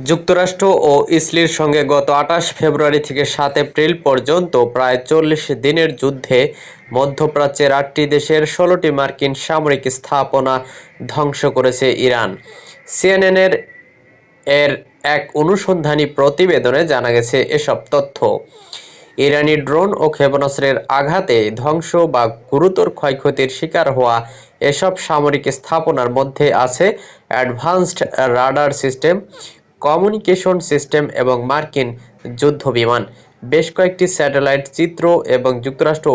যুক্তরাষ্ট্র ও ইসরায়েলের সঙ্গে গত ২৮ ফেব্রুয়ারি থেকে ৭ এপ্রিল পর্যন্ত প্রায় ৪০ দিনের যুদ্ধে মধ্যপ্রাচ্যের ৮টি দেশের ১৬টি মার্কিন সামরিক স্থাপনা ধ্বংস করেছে ইরান। সিএনএন এর এক অনুসন্ধানী প্রতিবেদনে জানা গেছে এসব তথ্য। ইরানি ড্রোন ও ক্ষেপণাস্ত্রের আঘাতে ধ্বংস বা গুরুতর ক্ষয়ক্ষতির শিকার হওয়া এসব সামরিক স্থাপনার মধ্যে আছে advanced radar system, communication system এবং মার্কিন যুদ্ধবিমান। বেশ কয়েকটি স্যাটেলাইট চিত্র এবং যুক্তরাষ্ট্র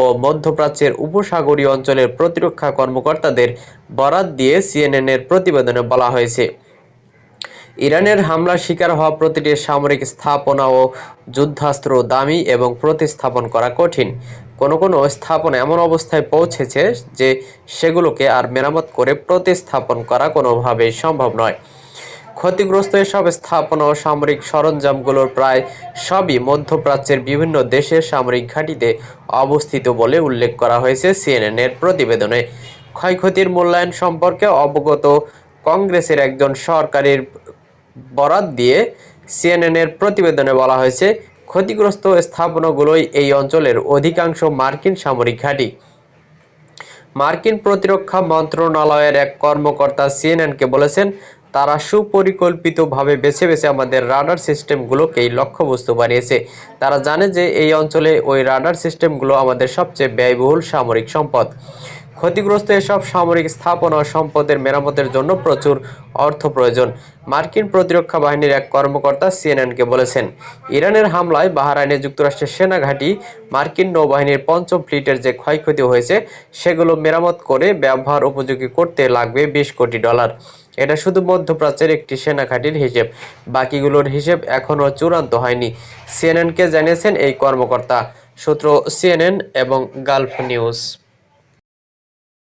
ও মধ্যপ্রাচ্যের উপসাগরীয় অঞ্চলের প্রতিরক্ষা কর্মকর্তাদের বরাত দিয়ে সিএনএন-এর প্রতিবেদনে বলা হয়েছে, ইরানের হামলার শিকার হওয়া প্রতিটি সামরিক স্থাপনা ও যুদ্ধাস্ত্র দামি এবং প্রতিস্থাপন করা কঠিন। কোনো কোনো স্থাপনা এমন অবস্থায় পৌঁছেছে যে সেগুলোকে আর মেরামত করে প্রতিস্থাপন করা কোনোভাবেই সম্ভব নয়। ক্ষতিগ্রস্ত এসব স্থাপনা ও সামরিক সরঞ্জামগুলোর প্রায় সবই মধ্যপ্রাচ্যের বিভিন্ন দেশের সামরিক ঘাঁটিতে অবস্থিত বলে উল্লেখ করা হয়েছে সিএনএন-এর প্রতিবেদনে। ক্ষয়ক্ষতির মূল্যায়ন সম্পর্কে অবগত কংগ্রেসের একজন সরকারির বরাত দিয়ে সিএনএন-এর প্রতিবেদনে বলা হয়েছে, ক্ষতিগ্রস্ত স্থাপনাগুলোই এই অঞ্চলের অধিকাংশ মার্কিন সামরিক ঘাঁটি। মার্কিন প্রতিরক্ষা মন্ত্রণালয়ের এক কর্মকর্তা সিএনএনকে বলেছেন, তারা সুপরিকল্পিতভাবে বেছে বেছে আমাদের রাডার সিস্টেমগুলোকেই লক্ষ্যবস্তু বানিয়েছে। তারা জানে যে এই অঞ্চলে ওই রাডার সিস্টেমগুলো আমাদের সবচেয়ে ব্যয়বহুল সামরিক সম্পদ। ক্ষতিগ্রস্ত এসব সামরিক স্থাপনা ও সম্পদের মেরামতের জন্য প্রচুর অর্থ প্রয়োজন, মার্কিন প্রতিরক্ষা বাহিনীর এক কর্মকর্তা সিএনএনকে বলেছেন। ইরানের হামলায় বাহরাইনে যুক্তরাষ্ট্রের সেনা ঘাঁটি, মার্কিন নৌবাহিনীর পঞ্চম ফ্লিটের যে ক্ষয়ক্ষতি হয়েছে সেগুলো মেরামত করে ব্যবহার উপযোগী করতে লাগবে $20 কোটি। এটা শুধু মধ্যপ্রাচ্যের একটি সেনা ঘাঁটির হিসেব, বাকিগুলোর হিসেব এখনও চূড়ান্ত হয়নি, সিএনএনকে জানিয়েছেন এই কর্মকর্তা। সূত্র সিএনএন এবং গালফ নিউজ।